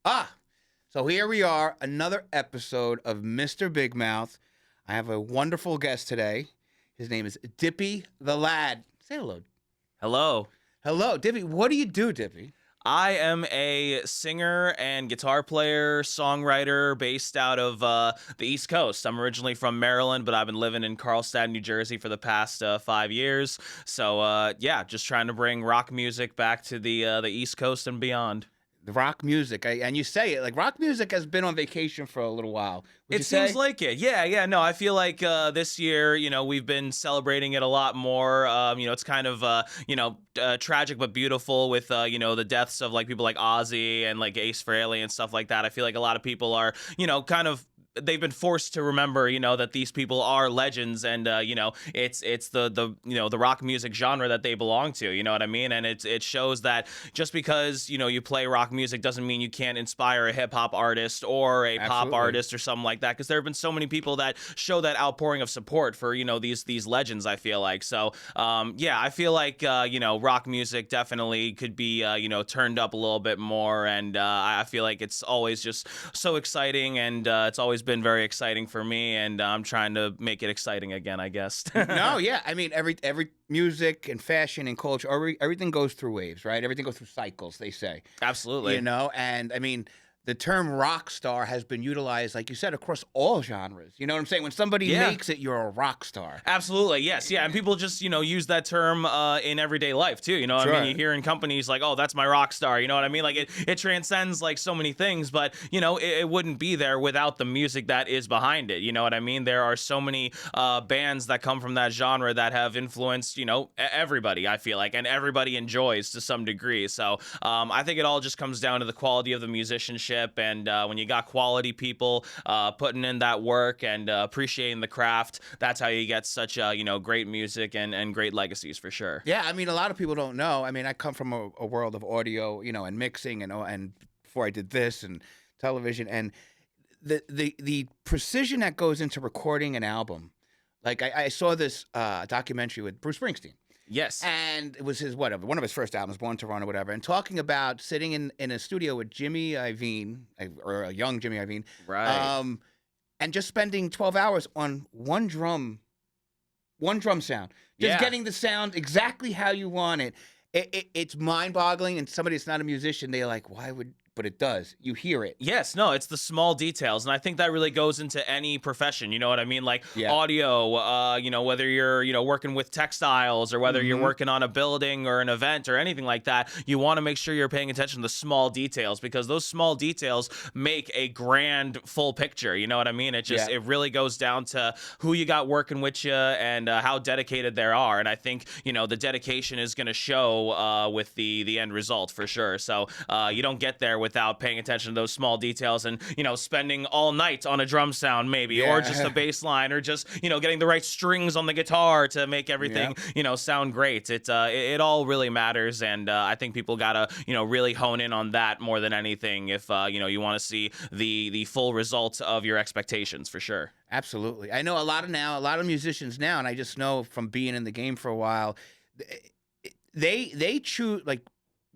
Ah, so here we are, another episode of Mr. Big Mouth. I have a wonderful guest today. His name is Dippy the Lad. Say hello. Hello. Hello, Dippy. What do you do, Dippy? I am a singer and guitar player, songwriter based out of the East Coast. I'm originally from Maryland, but I've been living in Carlstadt, New Jersey for the past 5 years. So, yeah, just trying to bring rock music back to the East Coast and beyond. The rock music. And you say it like rock music has been on vacation for a little while. Would you It seems say? like it. Yeah. No, I feel like this year, we've been celebrating it a lot more. It's kind of, tragic but beautiful with, the deaths of like people like Ozzy and like Ace Frehley and stuff like that. I feel like a lot of people are, kind of they've been forced to remember, that these people are legends, and it's the rock music genre that they belong to. You know what I mean? And it shows that just because you play rock music doesn't mean you can't inspire a hip hop artist or a pop Absolutely. artist or something like that. Because there have been so many people that show that outpouring of support for these legends. I feel like I feel like rock music definitely could be turned up a little bit more, and I feel like it's always just so exciting, and it's always been very exciting for me, and I'm trying to make it exciting again, I guess. No, yeah. I mean, every music and fashion and culture, everything goes through waves, right? Everything goes through cycles, they say. Absolutely. And I mean, the term rock star has been utilized, like you said, across all genres. You know what I'm saying? When somebody Yeah. makes it, you're a rock star. Absolutely, yes, yeah, and people just use that term in everyday life too. You know what I Sure. mean? You hear in companies like, "Oh, that's my rock star." You know what I mean? Like it transcends like so many things, but it wouldn't be there without the music that is behind it. You know what I mean? There are so many bands that come from that genre that have influenced everybody. I feel like, and everybody enjoys to some degree. So I think it all just comes down to the quality of the musicianship, and when you got quality people putting in that work and appreciating the craft, that's how you get such great music and great legacies for sure. Yeah, I mean, a lot of people don't know. I mean, I come from a world of audio, and mixing, and before I did this and television, and the precision that goes into recording an album. Like I saw this documentary with Bruce Springsteen. Yes. And it was one of his first albums, Born to Run or whatever, and talking about sitting in a studio with Jimmy Iovine, or a young Jimmy Iovine, Right. and just spending 12 hours on one drum sound, just Yeah. getting the sound exactly how you want it. It's mind-boggling, and somebody that's not a musician, they're like, why would? But it does. You hear it. Yes, no, it's the small details, and I think that really goes into any profession. You know what I mean? Like Yeah. audio, whether you're working with textiles or whether you're Mhm. working on a building or an event or anything like that. You want to make sure you're paying attention to the small details, because those small details make a grand full picture. You know what I mean? It Yeah. really goes down to who you got working with you and how dedicated they are. And I think the dedication is going to show with the end result for sure. So you don't get there without paying attention to those small details, and spending all night on a drum sound maybe, or just a bass line, or just getting the right strings on the guitar to make everything sound great. It all really matters, and I think people gotta really hone in on that more than anything if you want to see the full result of your expectations for sure. Absolutely. I know a lot of musicians now, and I just know from being in the game for a while, they choose, like,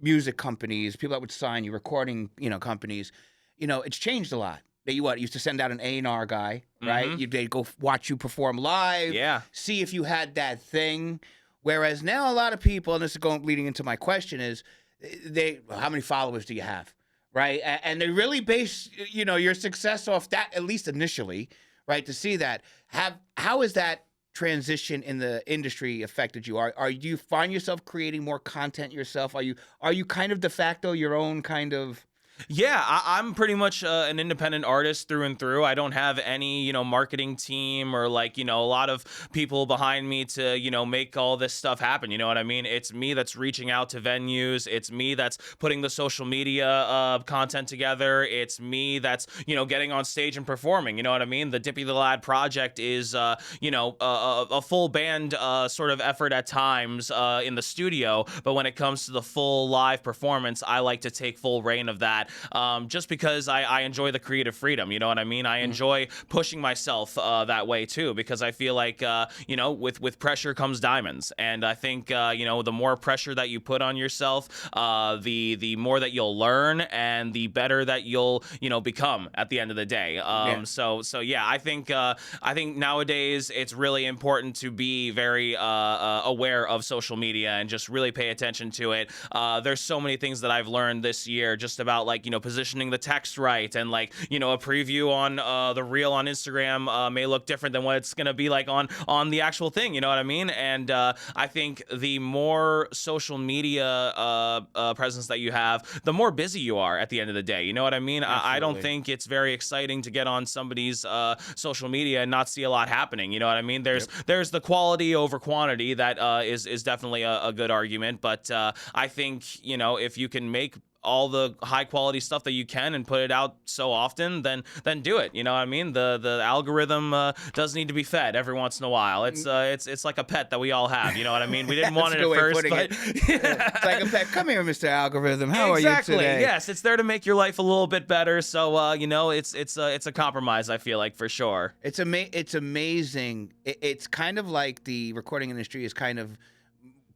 music companies, people that would sign you, recording, companies, it's changed a lot. They used to send out an A&R guy, right? Mhm. They'd go watch you perform live, Yeah. see if you had that thing. Whereas now a lot of people, and this is leading into my question, is how many followers do you have, right? And they really base, your success off that, at least initially, right? To see that, how is that transition in the industry affected you? Do you find yourself creating more content yourself? Are you kind of de facto your own kind of? Yeah, I'm pretty much an independent artist through and through. I don't have any, marketing team or like, a lot of people behind me to, make all this stuff happen. You know what I mean? It's me that's reaching out to venues. It's me that's putting the social media content together. It's me that's, getting on stage and performing. You know what I mean? The Dippy the Lad project is, a full band sort of effort at times in the studio. But when it comes to the full live performance, I like to take full reign of that just because I enjoy the creative freedom. You know what I mean? I enjoy pushing myself that way too, because I feel like with pressure comes diamonds, and I think the more pressure that you put on yourself, the more that you'll learn, and the better that you'll become at the end of the day. So yeah, I think nowadays it's really important to be very aware of social media and just really pay attention to it. There's so many things that I've learned this year just about positioning the text right, and a preview on the reel on Instagram may look different than what it's gonna be like on the actual thing. You know what I mean? And I think the more social media presence that you have, the more busy you are at the end of the day. You know what I mean? I don't think it's very exciting to get on somebody's social media and not see a lot happening. You know what I mean? There's the quality over quantity that is definitely a good argument, but I think if you can make all the high quality stuff that you can and put it out so often, then do it. You know what I mean? The algorithm does need to be fed every once in a while. It's like a pet that we all have. You know what I mean? We didn't want it at first, but it's like a pet. Come here, Mr. Algorithm. How exactly. are you today? Yes, it's there to make your life a little bit better. So it's a compromise, I feel like, for sure. It's amazing. It's kind of like the recording industry is kind of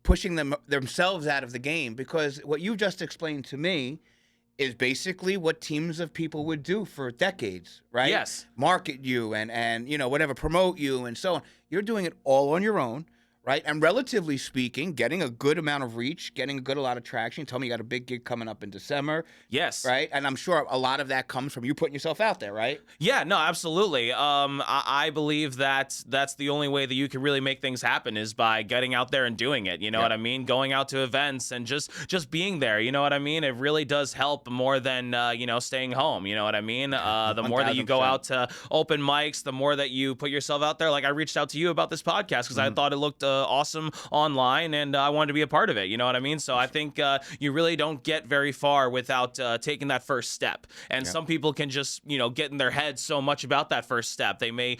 pushing themselves out of the game, because what you just explained to me is basically what teams of people would do for decades, right? Yes. Market you and whatever, promote you and so on. You're doing it all on your own, right? And relatively speaking, getting a good amount of reach, getting a lot of traction. You told me you got a big gig coming up in December. Yes. Right? And I'm sure a lot of that comes from you putting yourself out there, right? Yeah, no, absolutely. I believe that that's the only way that you can really make things happen, is by getting out there and doing it. You know what I mean? Going out to events and just being there. You know what I mean? It really does help more than, staying home. You know what I mean? The more that you go out to open mics, the more that you put yourself out there. Like, I reached out to you about this podcast because I thought it looked awesome online, and I wanted to be a part of it. You know what I mean? So I think you really don't get very far without taking that first step. And some people can just get in their head so much about that first step. They may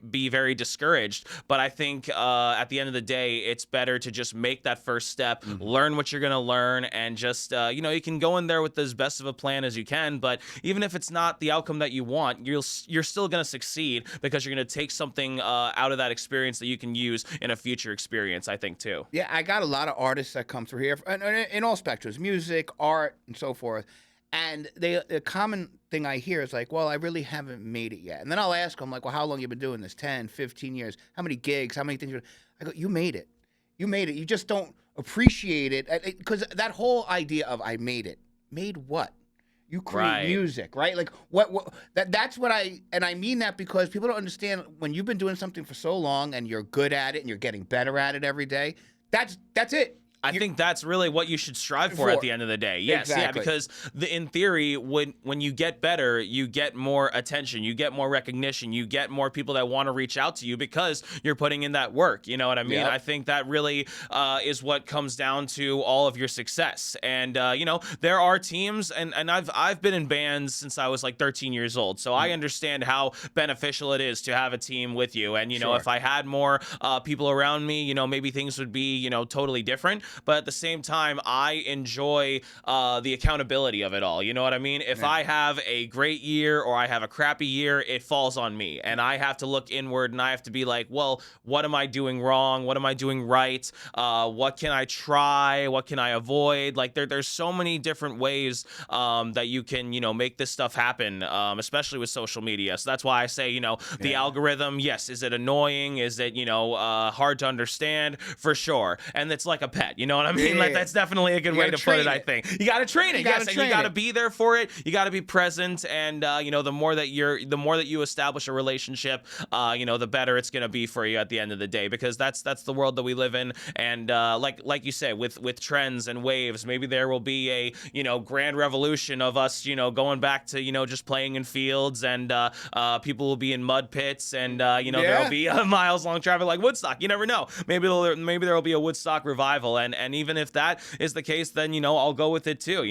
be very discouraged. But I think at the end of the day, it's better to just make that first step, learn what you're gonna learn, and just you can go in there with as best of a plan as you can. But even if it's not the outcome that you want, you're still gonna succeed, because you're gonna take something out of that experience that you can use in a future experience, I think, too. Yeah, I got a lot of artists that come through here in all spectrums, music, art, and so forth. And the common thing I hear is like, well, I really haven't made it yet. And then I'll ask them, like, well, how long you been doing this? 10, 15 years? How many gigs? How many things? I go, you made it. You made it. You just don't appreciate it. Because that whole idea of I made it. Made what? You create music, right? Like that's what I mean that because people don't understand, when you've been doing something for so long and you're good at it and you're getting better at it every day, that's it. I think that's really what you should strive for at the end of the day. Yes, exactly. Yeah, because in theory, when you get better, you get more attention, you get more recognition, you get more people that want to reach out to you because you're putting in that work. You know what I mean? Yep. I think that really is what comes down to all of your success. And there are teams, and I've been in bands since I was like 13 years old, so I understand how beneficial it is to have a team with you. And if I had more people around me, maybe things would be totally different. But at the same time, I enjoy the accountability of it all. You know what I mean? If I have a great year or I have a crappy year, it falls on me. And I have to look inward, and I have to be like, well, what am I doing wrong? What am I doing right? What can I try? What can I avoid? Like, there's so many different ways that you can, make this stuff happen, especially with social media. So that's why I say, the algorithm, yes, is it annoying? Is it, hard to understand? For sure. And it's like a pet. You know what I mean? Like, that's definitely a good way to put it, I think. You got to train it. Yes, and you got to be there for it. You got to be present. And, the more that you establish a relationship, the better it's going to be for you at the end of the day, because that's the world that we live in. And, like you said, with trends and waves, maybe there will be a, grand revolution of us, going back to, just playing in fields, and, people will be in mud pits, and, there'll be miles long traffic like Woodstock. You never know. Maybe there will be a Woodstock revival. and even if that is the case, then I'll go with it too.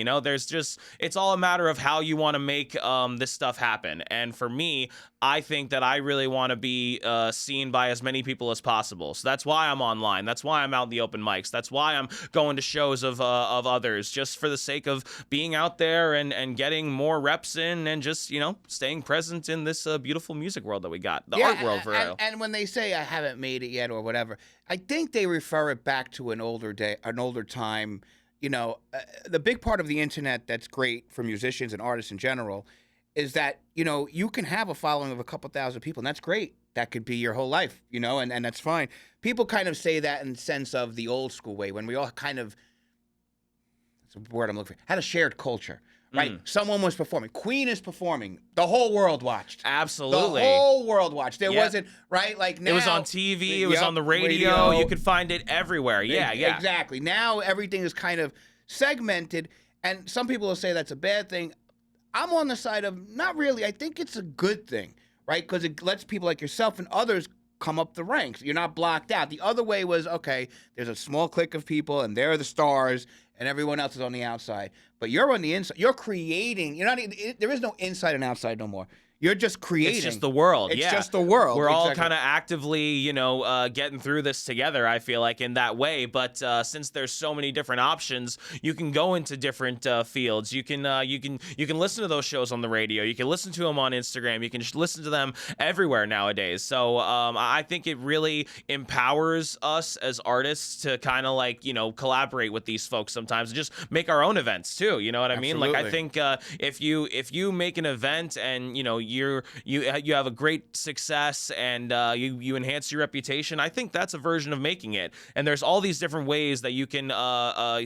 It's all a matter of how you want to make this stuff happen. And for me, I think that I really want to be seen by as many people as possible. So that's why I'm online. That's why I'm out in the open mics. That's why I'm going to shows of others, just for the sake of being out there and getting more reps in, and just staying present in this beautiful music world that we got, the art world for real. And when they say I haven't made it yet or whatever, I think they refer it back to an older time. The big part of the internet that's great for musicians and artists in general is that, you can have a following of a couple thousand people, and that's great. That could be your whole life, and that's fine. People kind of say that in the sense of the old school way, when we all kind of, that's a word I'm looking for, had a shared culture, right? Someone was performing. Queen is performing. The whole world watched. Absolutely. The whole world watched. There wasn't, right? Like now. It was on TV. It was on the radio. You could find it everywhere. Yeah. Exactly. Now everything is kind of segmented, and some people will say that's a bad thing. I'm on the side of not really. I think it's a good thing, right? Because it lets people like yourself and others come up the ranks. You're not blocked out. The other way was, okay, there's a small clique of people, and they're the stars, and everyone else is on the outside. But you're on the inside. You're creating. You're not. There is no inside and outside no more. You're just creating. It's just the world. It's just the world. We're all kind of actively, getting through this together, I feel like, in that way. But since there's so many different options, you can go into different fields. You can listen to those shows on the radio. You can listen to them on Instagram. You can just listen to them everywhere nowadays. So I think it really empowers us as artists to kind of collaborate with these folks sometimes, and just make our own events too. You know what I mean? Like, I think if you make an event and you have a great success, and you enhance your reputation, I think that's a version of making it. And there's all these different ways that you can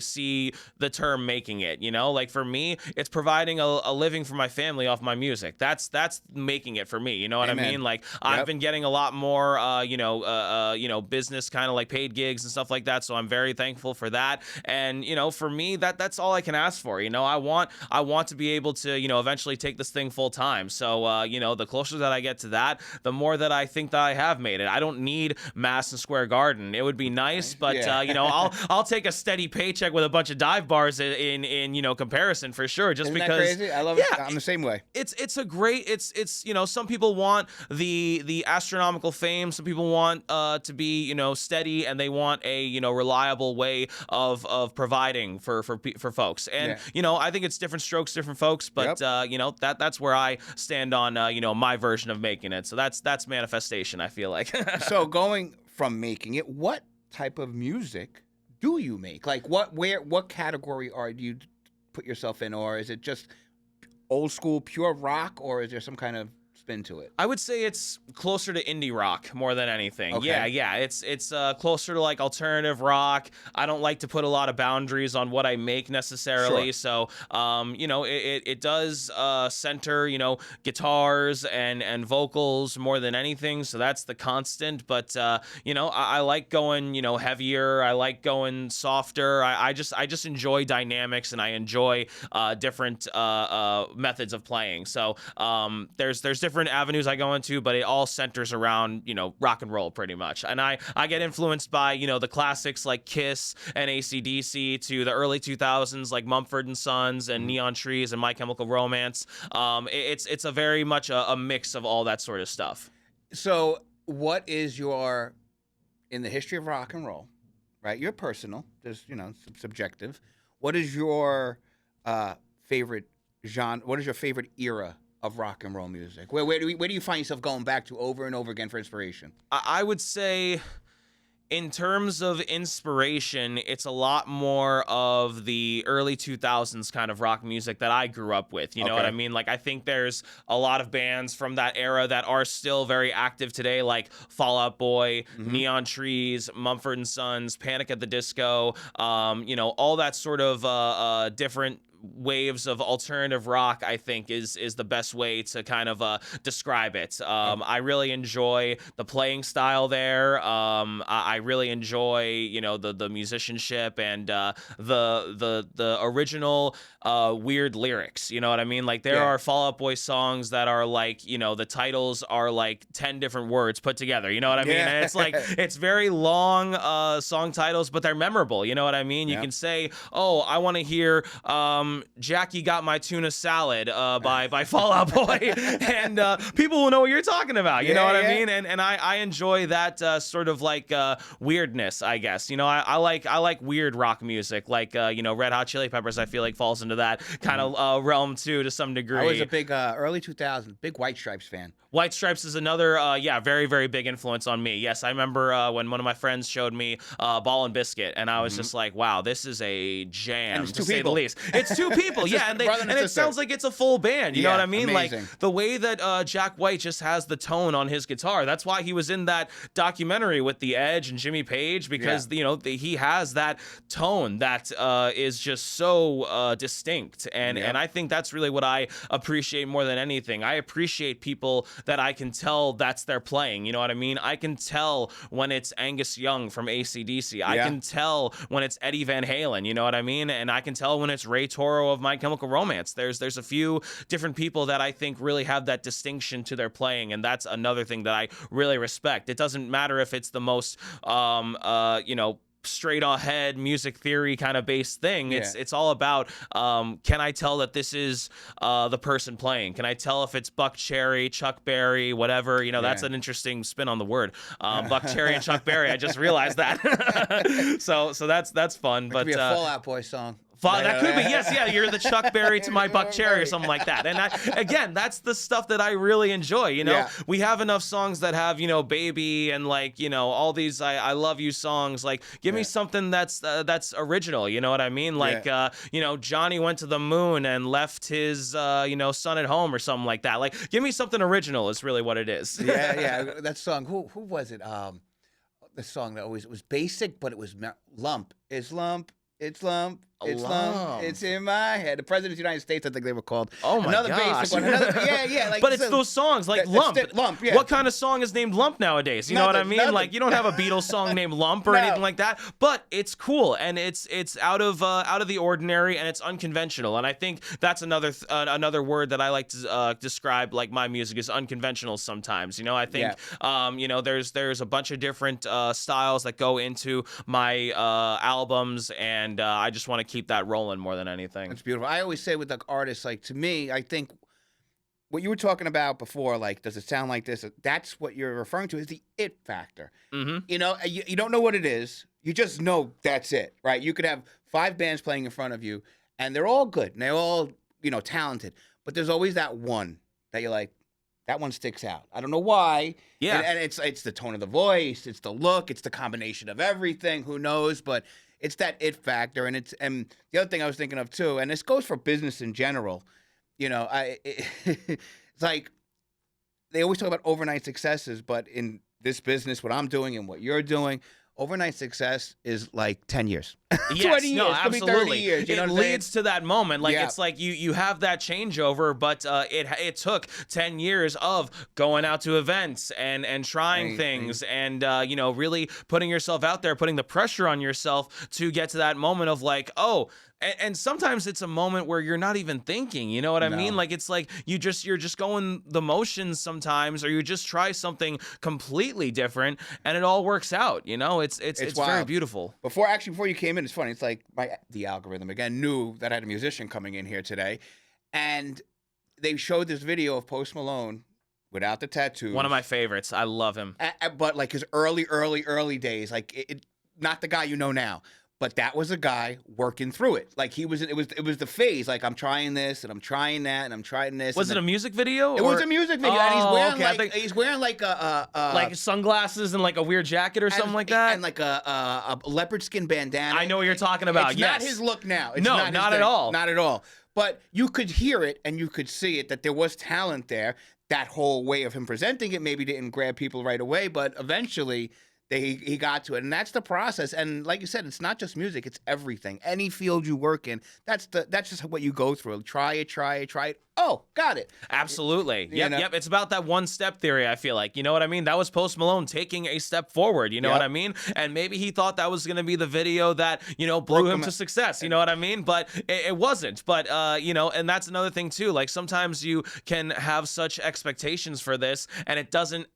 see the term making it. Like for me, it's providing a living for my family off my music. That's making it for me. You know what Amen. I mean? Like, I've been getting a lot more business kind of like paid gigs and stuff like that. So I'm very thankful for that. And for me, that's all I can ask for. I want to be able to eventually take this thing full time. So the closer that I get to that, the more that I think that I have made it. I don't need Madison Square Garden. It would be nice, but I'll take a steady paycheck with a bunch of dive bars in comparison for sure. Just Isn't because that crazy? I love it. I'm the same way. It's some people want the astronomical fame. Some people want to be steady, and they want a reliable way of providing for folks. And I think it's different strokes, different folks. But that's where I stand on my version of making it. So that's manifestation, I feel like. So going from making it, what type of music do you make? Like what category do you put yourself in, or is it just old school pure rock, or is there some kind of spin to it? I would say it's closer to indie rock more than anything. Okay. Yeah. It's closer to like alternative rock. I don't like to put a lot of boundaries on what I make necessarily. Sure. So, it does center, guitars and vocals more than anything. So that's the constant. But I like going, heavier. I like going softer. I just enjoy dynamics, and I enjoy different methods of playing. So there's different avenues I go into, but it all centers around rock and roll pretty much. And I get influenced by the classics like Kiss and AC/DC, to the early 2000s like Mumford & Sons and Neon Trees and My Chemical Romance. It's a very much a mix of all that sort of stuff. So what is in the history of rock and roll, right? You're personal, just subjective. What is your favorite genre? What is your favorite era of rock and roll music? Where do you find yourself going back to over and over again for inspiration? I would say, in terms of inspiration, it's a lot more of the early 2000s kind of rock music that I grew up with. You know what I mean? Like, I think there's a lot of bands from that era that are still very active today, like Fall Out Boy, Neon Trees, Mumford & Sons, Panic at the Disco, all that sort of different waves of alternative rock, I think is the best way to kind of describe it. I really enjoy the playing style there. I really enjoy, you know, the musicianship and the original weird lyrics. You know what I mean? Like there are Fall Out Boy songs that are like, you know, the titles are like 10 different words put together. You know what I mean? And it's like it's very long song titles, but they're memorable. You know what I mean? You can say, oh, I want to hear Jackie Got My Tuna Salad by Fall Out Boy, and people will know what you're talking about. You know what I mean? And I enjoy that sort of like weirdness, I guess. You know, I like weird rock music, like you know, Red Hot Chili Peppers. I feel like falls into that kind of realm too, to some degree. I was a big early 2000s big White Stripes fan. White Stripes is another, very, very big influence on me. Yes, I remember when one of my friends showed me Ball and Biscuit, and I was just like, wow, this is a jam, to say the least. It's two people, and it sounds like it's a full band, you know what I mean? Amazing. Like, the way that Jack White just has the tone on his guitar, that's why he was in that documentary with The Edge and Jimmy Page, because, you know, he has that tone that is just so distinct, and I think that's really what I appreciate more than anything. I appreciate people that I can tell that's their playing. You know what I mean? I can tell when it's Angus Young from AC/DC. I can tell when it's Eddie Van Halen. You know what I mean? And I can tell when it's Ray Toro of My Chemical Romance. There's a few different people that I think really have that distinction to their playing, and that's another thing that I really respect. It doesn't matter if it's the most, you know, straight ahead music theory kind of based thing. It's all about can I tell that this is the person playing? Can I tell if it's Buck Cherry, Chuck Berry, whatever? You know, that's an interesting spin on the word. Buck Cherry and Chuck Berry. I just realized that. so that's fun. It but could be a Fall Out Boy song. That could be, yes, you're the Chuck Berry to my Buck Cherry or something like that. And again, that's the stuff that I really enjoy, you know? We have enough songs that have, you know, Baby and like, you know, all these I love you songs. Like, give me something that's original, you know what I mean? Like, you know, Johnny went to the moon and left his, you know, son at home or something like that. Like, give me something original is really what it is. That song, who was it? The song that always, it was basic, but it was Lump. It's Lump. It's Lump. It's Lump. It's in my head. The President of the United States, I think they were called. Oh my another gosh. Basic one. Another, like, but it's those songs like Lump. Lump. What kind of song is named Lump nowadays? You know what I mean? Nothing. Like you don't have a Beatles song named Lump or anything like that. But it's cool and it's out of the ordinary and it's unconventional. And I think that's another word that I like to describe like my music is unconventional sometimes. You know, I think you know there's a bunch of different styles that go into my albums, and I just want to keep that rolling more than anything. It's beautiful. I always say with the artists, like to me, I think what you were talking about before, like, does it sound like this? That's what you're referring to is the it factor. You know, you don't know what it is. You just know that's it, right? You could have 5 bands playing in front of you, and they're all good, and they're all, you know, talented. But there's always that one that you're like, that one sticks out. I don't know why. And it's the tone of the voice, it's the look, it's the combination of everything. Who knows? But it's that it factor, and the other thing I was thinking of too, and this goes for business in general. You know, it's like they always talk about overnight successes, but in this business, what I'm doing and what you're doing, overnight success is like 10 years. 20 years. No, It could be 30 absolutely. years. You know it what I'm leads to that moment. Like, Yeah. it's like you have that changeover, but it took 10 years of going out to events and trying things and, you know, really putting yourself out there, putting the pressure on yourself to get to that moment of like, oh, and sometimes it's a moment where you're not even thinking, you know what I mean? Like, it's like you're just going the motions sometimes, or you just try something completely different and it all works out, you know? It's very beautiful. Before you came in, it's funny. It's like the algorithm again knew that I had a musician coming in here today, and they showed this video of Post Malone without the tattoos. One of my favorites. I love him. But like his early days, like not the guy you know now. But that was a guy working through it. Like it was the phase. Like I'm trying this and I'm trying that and I'm trying this. Was it a music video? It was a music video, and he's wearing like like sunglasses and like a weird jacket or something like that, and like a leopard skin bandana. I know what you're talking about. It's not his look now. It's no, not at all. Not at all. But you could hear it and you could see it that there was talent there. That whole way of him presenting it maybe didn't grab people right away, but eventually he got to it, and that's the process. And like you said, it's not just music; it's everything. Any field you work in, that's just what you go through. Try it, try it, try it. Oh, got it. Absolutely. You know? Yep. It's about that one step theory, I feel like. You know what I mean? That was Post Malone taking a step forward. You know what I mean? And maybe he thought that was going to be the video that, blew him to success. You know what I mean? But it wasn't. But, and that's another thing, too. Like, sometimes you can have such expectations for this, and it doesn't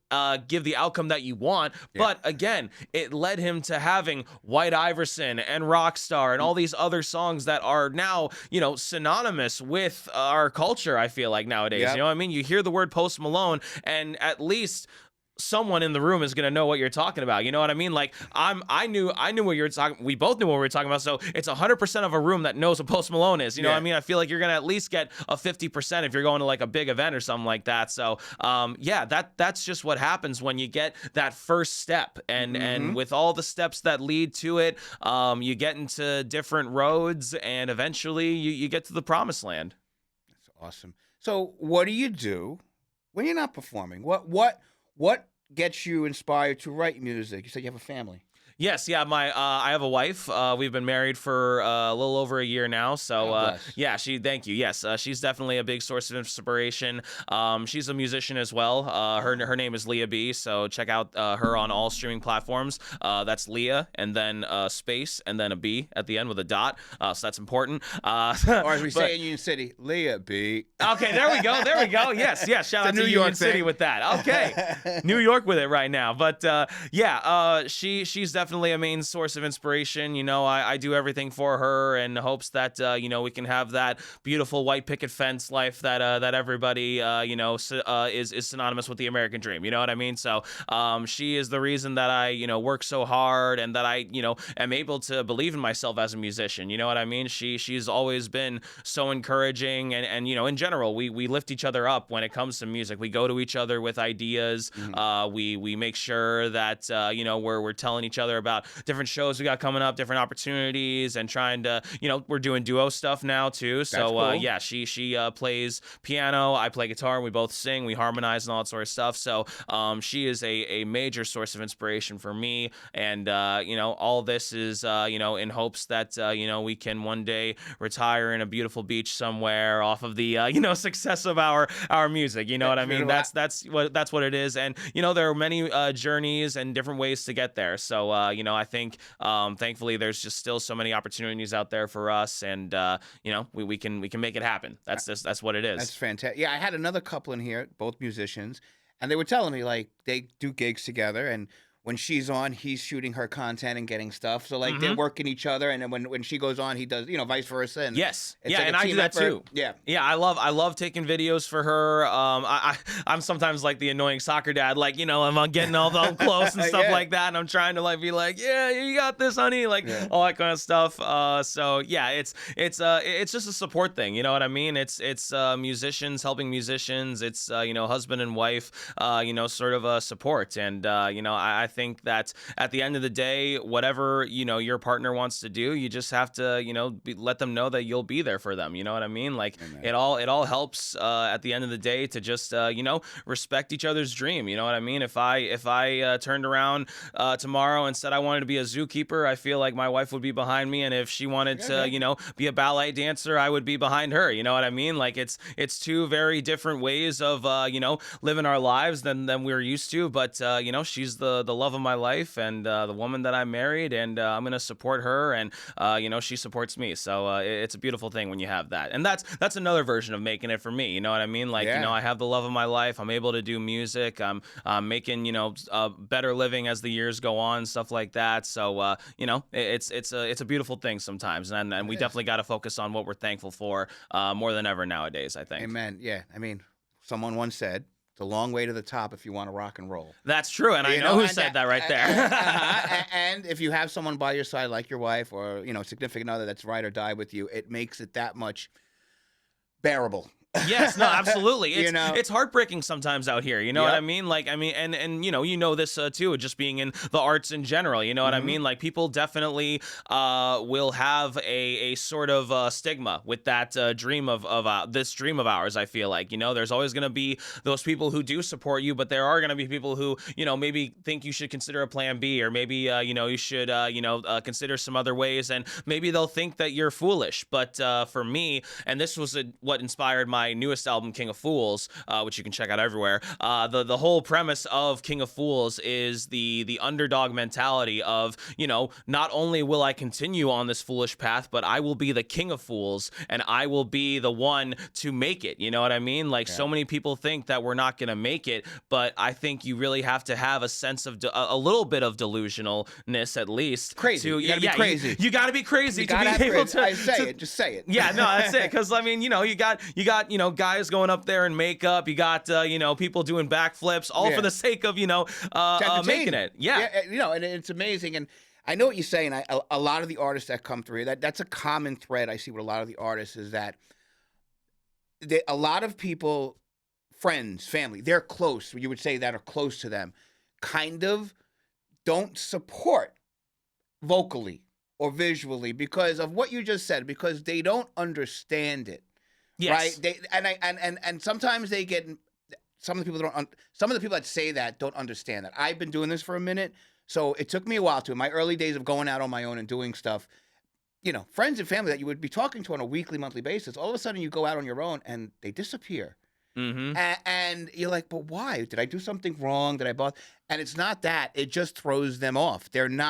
give the outcome that you want. But again, it led him to having White Iverson and Rockstar and all these other songs that are now, synonymous with our culture, I feel like, nowadays. You know what I mean? You hear the word Post Malone, and at least someone in the room is going to know what you're talking about. You know what I mean? Like, I knew what you were talking. We both knew what we were talking about. So it's 100% of a room that knows what Post Malone is. You know what I mean? I feel like you're going to at least get a 50% if you're going to like a big event or something like that. So, that's just what happens when you get that first step, and with all the steps that lead to it, you get into different roads, and eventually you get to the promised land. That's awesome. So what do you do when you're not performing? What gets you inspired to write music? You said you have a family. Yes, yeah, I have a wife. We've been married for a little over a year now. So thank you. Yes, she's definitely a big source of inspiration. She's a musician as well. Her name is Leah B. So check out her on all streaming platforms. That's Leah, and then space, and then a B at the end with a dot. So that's important. Or as we say in Union City, Leah B. Okay, there we go. Yes. Shout out to New York City with that. Okay, New York with it right now. But she's definitely a main source of inspiration. I do everything for her in hopes that we can have that beautiful white picket fence life that everybody is synonymous with the American dream. You know what I mean? So she is the reason that I work so hard, and that I am able to believe in myself as a musician. You know what I mean? She's always been so encouraging, and in general we lift each other up when it comes to music. We go to each other with ideas. We make sure that we're telling each other about different shows we got coming up, different opportunities, and trying to, we're doing duo stuff now too. So cool. She plays piano, I play guitar, we both sing, we harmonize and all that sort of stuff. So she is a major source of inspiration for me, and all this is in hopes that we can one day retire in a beautiful beach somewhere off of the success of our music. You know what I mean? That's what it is. And there are many journeys and different ways to get there. So I think thankfully there's just still so many opportunities out there for us, and we can make it happen. That's what it is. That's fantastic. Yeah, I had another couple in here, both musicians, and they were telling me like they do gigs together, and when she's on, he's shooting her content and getting stuff. So like they're working each other, and then when she goes on, he does, vice versa. And yes, like and I do that too. Yeah. I love taking videos for her. I'm sometimes like the annoying soccer dad, like I'm getting all close and stuff like that, and I'm trying to like be like, yeah, you got this, honey, like all that kind of stuff. It's just a support thing. You know what I mean? It's musicians helping musicians. It's husband and wife, sort of a support, and I think that at the end of the day, whatever your partner wants to do, you just have to let them know that you'll be there for them. You know what I mean? Like it all helps at the end of the day to just respect each other's dream. You know what I mean? If I turned around tomorrow and said I wanted to be a zookeeper, I feel like my wife would be behind me, and if she wanted to be a ballet dancer, I would be behind her. You know what I mean? Like it's two very different ways of living our lives than we're used to, but she's the love of my life, and the woman that I married, and I'm gonna support her, and she supports me. So it's a beautiful thing when you have that, and that's another version of making it for me. You know what I mean? Like I have the love of my life. I'm able to do music. I'm making better living as the years go on, stuff like that. So it's a beautiful thing sometimes, and we definitely got to focus on what we're thankful for more than ever nowadays, I think. Amen. Yeah, I mean, someone once said, it's a long way to the top if you want to rock and roll. That's true, and I know who said that right there. And if you have someone by your side like your wife or significant other that's ride or die with you, it makes it that much bearable. Yes, no, absolutely. You know? It's heartbreaking sometimes out here. You know what I Yep. mean? Like, I mean, and you know this too, just being in the arts in general. You know what I Hmm. mean? Like, people definitely will have a sort of stigma with that dream of this dream of ours. I feel like, there's always going to be those people who do support you, but there are going to be people who maybe think you should consider a plan B, or maybe you should consider some other ways, and maybe they'll think that you're foolish. But for me, and this was what inspired my newest album, King of Fools, which you can check out everywhere. The whole premise of King of Fools is the underdog mentality of, not only will I continue on this foolish path, but I will be the king of fools, and I will be the one to make it. You know what I mean? Like, Yeah. so many people think that we're not going to make it, but I think you really have to have a sense of a little bit of delusionalness, at least. Crazy. You gotta be crazy. You got to be crazy You to gotta be have able crazy. to. I say it. Just say it. Yeah, no, that's it. Because I mean, you got guys going up there in makeup. You got people doing backflips, all Yeah. for the sake of To entertain. making it. Yeah. and it's amazing. And I know what you're saying. A lot of the artists that come through, that's a common thread I see with a lot of the artists, is that a lot of people, friends, family, they're close. You would say that are close to them, kind of don't support vocally or visually because of what you just said, because they don't understand it. Yes. Right? And sometimes they get some of the people some of the people that say that don't understand that. I've been doing this for a minute, so it took me a while to. In my early days of going out on my own and doing stuff, friends and family that you would be talking to on a weekly, monthly basis, all of a sudden you go out on your own and they disappear. Mm-hmm. And you're like, but why? Did I do something wrong? Did I bother? And it's not that. It just throws them off. And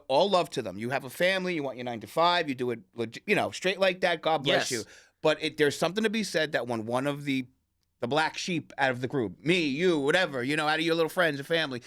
all love to them. You have a family. You want your 9 to 5. You do it, straight like that. God bless Yes. you. But there's something to be said that when one of the black sheep out of the group, me, you, whatever, out of your little friends and family,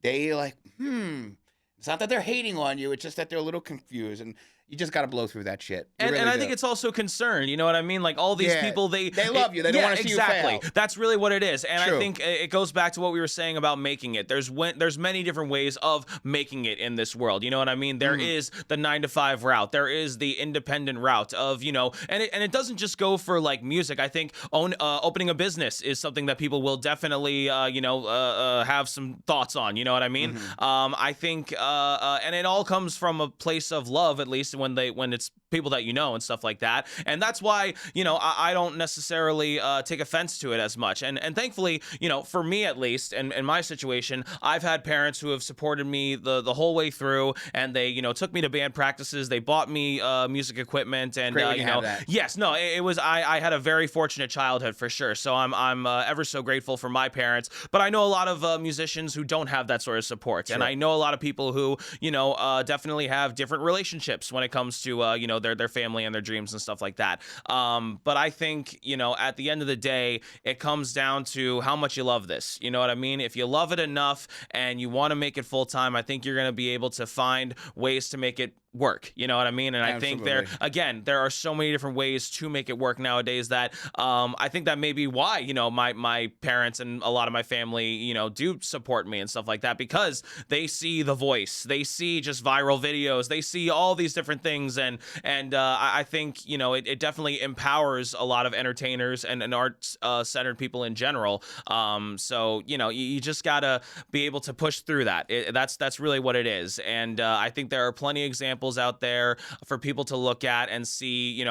they like, It's not that they're hating on you. It's just that they're a little confused. And you just got to blow through that shit. And I think it's also concern. You know what I mean? Like, all these people, they love you. They don't want to see you fail. Exactly. That's really what it is. And True. I think it goes back to what we were saying about making it. There's many different ways of making it in this world. You know what I mean? There is the 9 to 5 route. There is the independent route of, and it doesn't just go for like music. I think opening a business is something that people will definitely, have some thoughts on. You know what I mean? I think, and it all comes from a place of love, at least when it's people that and stuff like that. And that's why, I don't necessarily take offense to it as much. And thankfully, for me at least, and in my situation, I've had parents who have supported me the whole way through, and they, took me to band practices. They bought me music equipment, and Great when you have that. yes, no, it was, I had a very fortunate childhood for sure. So I'm ever so grateful for my parents. But I know a lot of musicians who don't have that sort of support. Sure. And I know a lot of people who, definitely have different relationships when it comes to, their family and their dreams and stuff like that. But I think, at the end of the day, it comes down to how much you love this. You know what I mean? If you love it enough and you want to make it full time, I think you're going to be able to find ways to make it work. You know what I mean? And Absolutely. I think there are so many different ways to make it work nowadays that I think that may be why, my parents and a lot of my family, do support me and stuff like that, because they see The Voice, they see just viral videos, they see all these different things. And I think, it definitely empowers a lot of entertainers and arts centered people in general. So, you just gotta be able to push through that. That's really what it is. And I think there are plenty of examples out there for people to look at and see,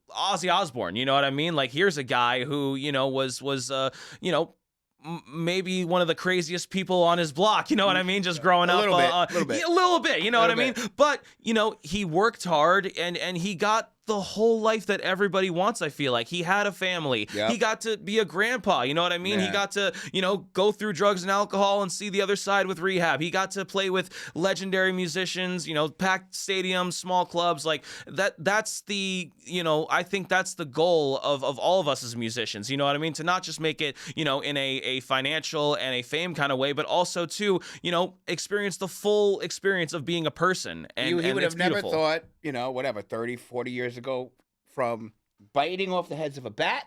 Ozzy Osbourne, you know what I mean? Like, here's a guy who, was maybe one of the craziest people on his block, you know what I mean? Just growing up. A little bit. A little bit, you know what I mean? Bit. But, he worked hard and he got the whole life that everybody wants. I feel like he had a family. Yep. He got to be a grandpa. You know what I mean? Yeah. He got to, go through drugs and alcohol and see the other side with rehab. He got to play with legendary musicians, packed stadiums, small clubs like that. That's the, I think that's the goal of all of us as musicians. You know what I mean? To not just make it, in a financial and a fame kind of way, but also to, experience the full experience of being a person. And He would have never beautiful. thought, 30, 40 years ago, from biting off the heads of a bat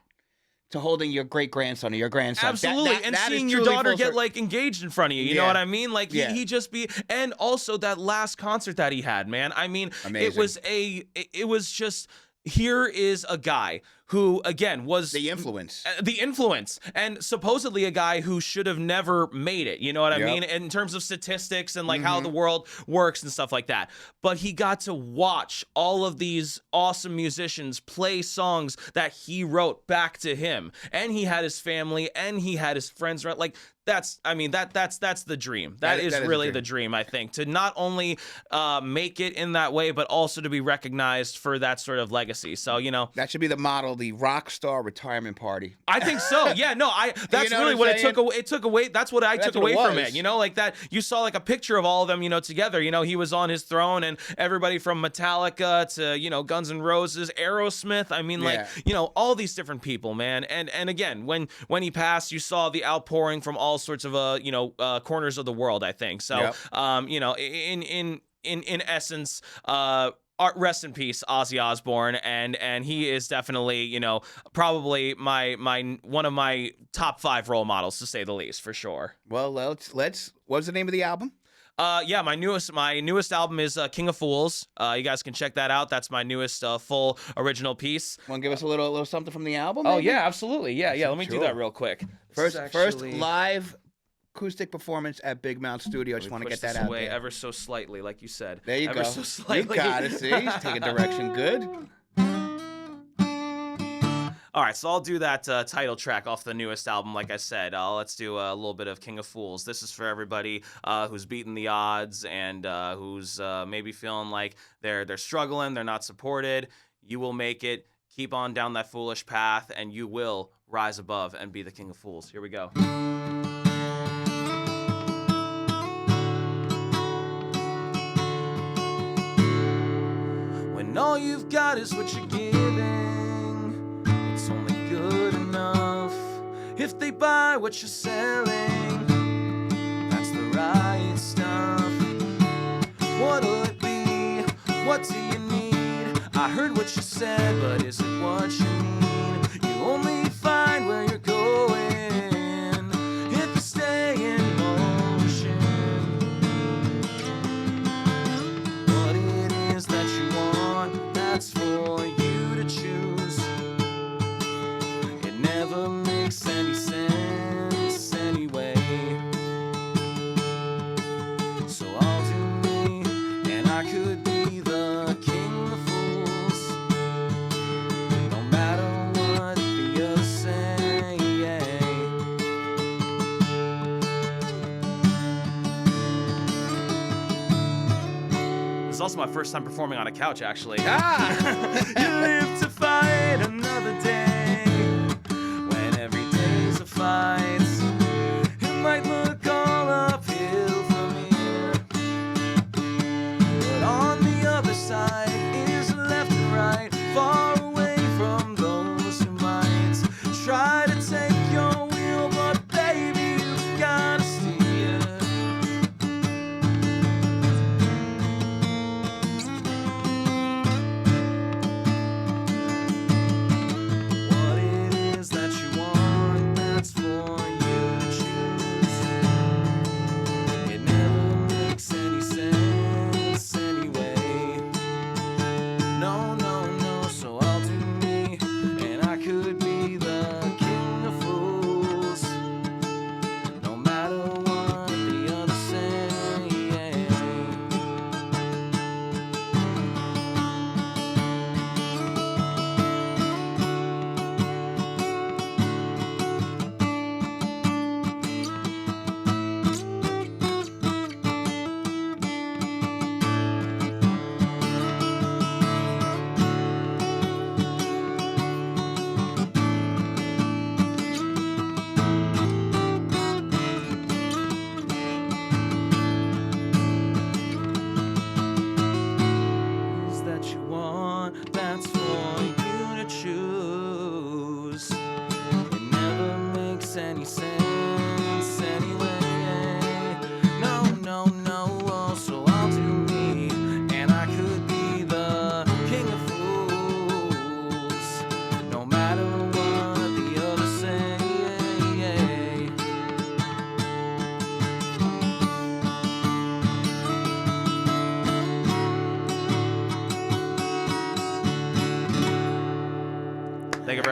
to holding your great grandson or your grandson. Absolutely. That and is seeing your truly daughter full get circle. like engaged in front of you. You know Yeah. what I mean? Like Yeah. he just and also that last concert that he had, man. I mean, Amazing. it was just, here is a guy who again was The influence. the influence, and supposedly a guy who should have never made it. You know what I mean? In terms of statistics and like how the world works and stuff like that. But he got to watch all of these awesome musicians play songs that he wrote back to him, and he had his family and he had his friends. Like that's the dream. That is really the dream, I think, to not only make it in that way, but also to be recognized for that sort of legacy. So, you know, that should be the model, the rock star retirement party. I think so. Yeah, no, that's you know really what it took away. It took away. That's what I took away from it. You know, like that. You saw like a picture of all of them, you know, together. You know, he was on his throne, and everybody from Metallica to, you know, Guns N' Roses, Aerosmith. I mean, like, you know, all these different people, man. And again, when he passed, you saw the outpouring from all sorts of corners of the world, I think. So you know, in essence, rest in peace, Ozzy Osbourne, and he is definitely, you know, probably my one of my top 5 role models, to say the least, for sure. Well, let's what's the name of the album? Yeah, my newest album is King of Fools. You guys can check that out. That's my newest full original piece. Want to give us a little something from the album? Oh maybe? Yeah, absolutely. Yeah. Let me do that real quick. First live acoustic performance at Big Mount Studio. I just want to get that out away there. Ever so slightly, like you said. There you ever go. So slightly. You got it. See, take a direction. Good. All right, so I'll do that title track off the newest album. Like I said, let's do a little bit of King of Fools. This is for everybody who's beating the odds and who's maybe feeling like they're struggling, they're not supported. You will make it. Keep on down that foolish path, and you will rise above and be the King of Fools. Here we go. When all you've got is what you're giving, it's only good enough. If they buy what you're selling, that's the right stuff. What'll it be? What do you need? I heard what you said, but is it what you mean? You only find where you're going if you stay in motion. What it is that you want, that's for you to choose. It never makes any sense anyway. So I'll do me, and I could be the king of fools, no matter what the others say. This is also my first time performing on a couch, actually. You live to fight another day, when every day's a fight. It might look all uphill from here, but on the other side is left and right, far away from those who might try to take your wheel, but baby, you've gotta steer. What it is that you want, that's for you to choose. It never makes any sense anyway. No, no, no, so I'll do me, and I could be the king of fools, no matter what the others say.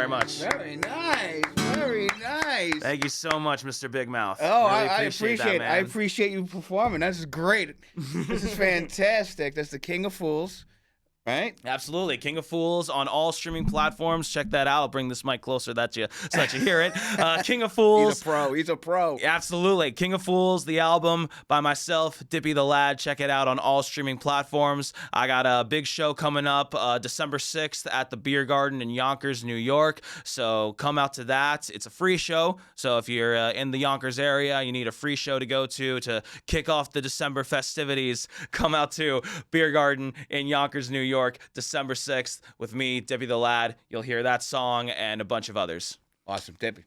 very much. Very nice. Very nice. Thank you so much, Mr. Big Mouth. Oh, Really I appreciate that, it. man. I appreciate you performing. That's great. This is fantastic. That's the King of Fools, right? Absolutely. King of Fools on all streaming platforms. Check that out. I'll bring this mic closer so that you hear it. King of Fools. He's a pro. He's a pro. Absolutely. King of Fools, the album by myself, Dippy the Lad. Check it out on all streaming platforms. I got a big show coming up December 6th at the Beer Garden in Yonkers, New York. So come out to that. It's a free show. So if you're in the Yonkers area, you need a free show to go to kick off the December festivities, come out to Beer Garden in Yonkers, New York, December 6th with me, Dippy the Lad. You'll hear that song and a bunch of others. Awesome, Dippy.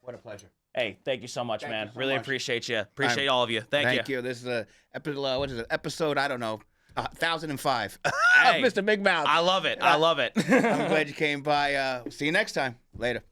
What a pleasure. Hey, thank you so much, man. You so Really much. appreciate you. Appreciate all of you. Thank you. This is a episode. What is it? Episode, I don't know, 1005. Hey, Mr. Big Mouth. I love it. I love it. I'm glad you came by. See you next time. Later.